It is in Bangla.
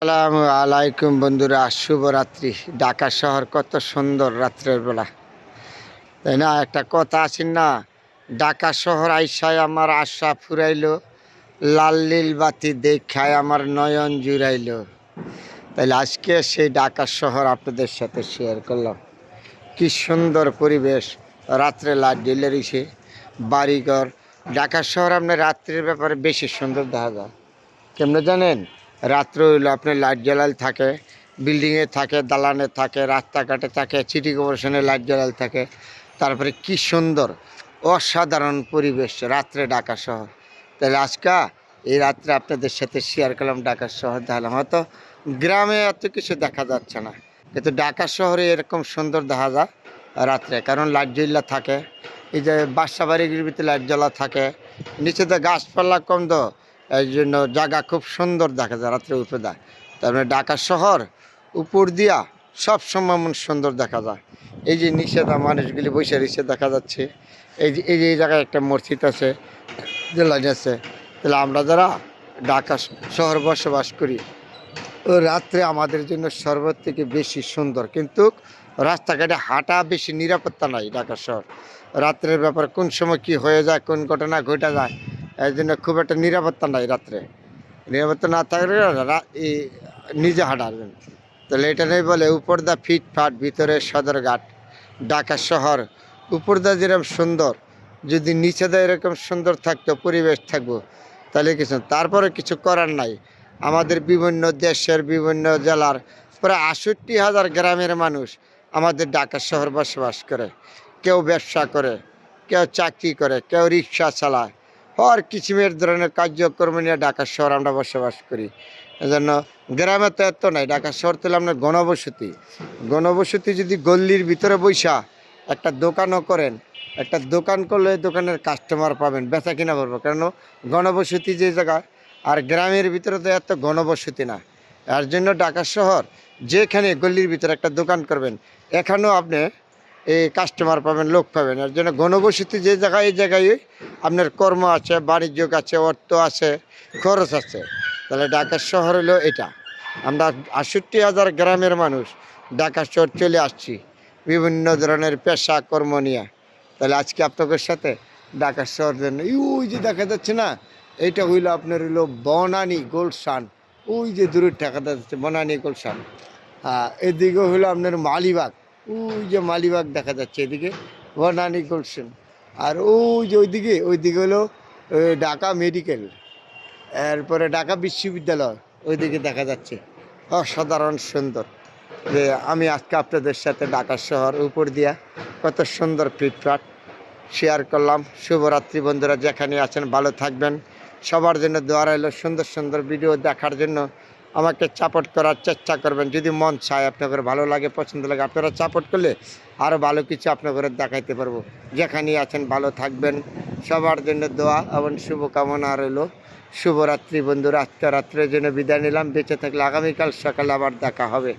আসসালামু আলাইকুম বন্ধুরা, শুভরাত্রি। ঢাকা শহর কত সুন্দর রাত্রের বেলা, তাই না? একটা কথা আছে না, ঢাকা শহর আইসায় আমার আশা ফুরাইলো, লাল নীল বাতি দেখায় আমার নয়ন জুড়াইলো। তাইলে আজকে সেই ঢাকা শহর আপনাদের সাথে শেয়ার করলাম। কি সুন্দর পরিবেশ, রাত্রে লাইট জ্বলে রয়েছে, বাড়িঘর। ঢাকা শহর আপনার রাত্রের ব্যাপারে বেশি সুন্দর দেখা যায়। কেমনে জানেন? রাত্র হইলো আপনার লাইট জ্বালাল থাকে, বিল্ডিংয়ে থাকে, দালানে থাকে, রাস্তাঘাটে থাকে, সিটি কর্পোরেশনে লাইট জ্বালাল থাকে। তারপরে কি সুন্দর অসাধারণ পরিবেশ রাত্রে ঢাকা শহর। তাহলে আজকে এই রাত্রে আপনাদের সাথে শেয়ার করলাম ঢাকা শহর দেখালাম। হয়তো গ্রামে এত কিছু দেখা যাচ্ছে না, কিন্তু ঢাকা শহরে এরকম সুন্দর দেখা যায় রাত্রে, কারণ লাইট জ্বলা থাকে। এই যে বাসা বাড়ির ভিতরে লাইট জ্বলা থাকে, নিচে তো গাছপালা কম, তো এই জন্য জায়গা খুব সুন্দর দেখা যায় রাত্রে উপরে দেয়। তারপরে ঢাকা শহর উপর দিয়া সব সময় মন সুন্দর দেখা যায়। এই যে নিষেধা মানুষগুলি বসে রয়েছে দেখা যাচ্ছে। এই জায়গায় একটা মসজিদ আছে, যে লাইন আছে। তাহলে আমরা যারা ঢাকা শহর বসবাস করি, ও রাত্রে আমাদের জন্য সর্বত থেকে বেশি সুন্দর। কিন্তু রাস্তাঘাটে হাঁটা বেশি নিরাপত্তা নাই ঢাকা শহর। রাত্রের ব্যাপারে কোন সময় কি হয়ে যায়, কোন ঘটনা ঘটে যায়, এই জন্য খুব একটা নিরাপত্তা নাই রাত্রে। নিরাপত্তা না থাকলে এই নিজে হাঁটাবেন। তাহলে এটা নেই বলে উপর দা ফিটফাট, ভিতরে সদরঘাট। ঢাকা শহর উপর দা যেরকম সুন্দর, যদি নিচে দা এরকম সুন্দর থাকতো, পরিবেশ থাকবো, তাহলে কিছু তারপরে কিছু করার নাই। আমাদের বিভিন্ন দেশের বিভিন্ন জেলার প্রায় ৬৮,০০০ গ্রামের মানুষ আমাদের ঢাকা শহর বসবাস করে। কেউ ব্যবসা করে, কেউ চাকরি করে, কেউ রিক্সা চালায়, হর কিসিমের ধরনের কার্যক্রম নিয়ে ঢাকা শহর আমরা বসবাস করি। এজন্য গ্রামে তো এত নাই, ঢাকা শহর তো আমরা ঘনবসতি। ঘনবসতি যদি গল্লির ভিতরে বৈশা একটা দোকানও করেন, একটা দোকান করলে দোকানের কাস্টমার পাবেন, বেচা কিনা পারবো, কারণ ঘনবসতি যে জায়গায়। আর গ্রামের ভিতরে তো এত ঘনবসতি না। এর জন্য ঢাকা শহর যেখানে গল্লির ভিতরে একটা দোকান করবেন, এখানেও আপনি এই কাস্টমার পাবেন, লোক পাবেন। এর জন্য ঘনবসতি যে জায়গায়, এই জায়গায় আপনার কর্ম আছে, বাণিজ্য আছে, অর্থ আছে, খরচ আছে। তাহলে ঢাকা শহর হলো এটা। আমরা ৬৮,০০০ গ্রামের মানুষ ঢাকা শহর চলে আসছি বিভিন্ন ধরনের পেশা কর্ম নিয়ে। তাহলে আজকে আপনাদের সাথে ঢাকা শহর জন্য ওই যে দেখা যাচ্ছে না, এইটা হইলো আপনার হইলো বনানী গুলশান। ওই যে দূরের দেখা যাচ্ছে বনানী গুলশান। হ্যাঁ, এদিকে হইলো আপনার মালিবাগ। ওই যে মালিবাগ দেখা যাচ্ছে, এদিকে বনানী গুলশান। আর ওইদিকে হলো ঢাকা মেডিকেল, এরপরে ঢাকা বিশ্ববিদ্যালয় ওইদিকে দেখা যাচ্ছে। অসাধারণ সুন্দর। যে আমি আজকে আপনাদের সাথে ঢাকা শহর উপর দিয়া কত সুন্দর ফিটফাট শেয়ার করলাম। শুভরাত্রি বন্ধুরা, যেখানে আছেন ভালো থাকবেন। সবার জন্য দোয়া রইল, সুন্দর সুন্দর ভিডিও দেখার জন্য আমাকে সাপোর্ট করার চেষ্টা করবেন। যদি মন চায়, আপনাদের ভালো লাগে, পছন্দ লাগে, আপনারা সাপোর্ট করলে আরও ভালো কিছু আপনাদের দেখাইতে পারবো। যেখানে আছেন ভালো থাকবেন। সবার জন্য দোয়া এবং শুভকামনা রইল। শুভরাত্রি বন্ধুরা, আজকে রাত্রের জন্য বিদায় নিলাম। বেঁচে থাকলে আগামীকাল সকালে আবার দেখা হবে।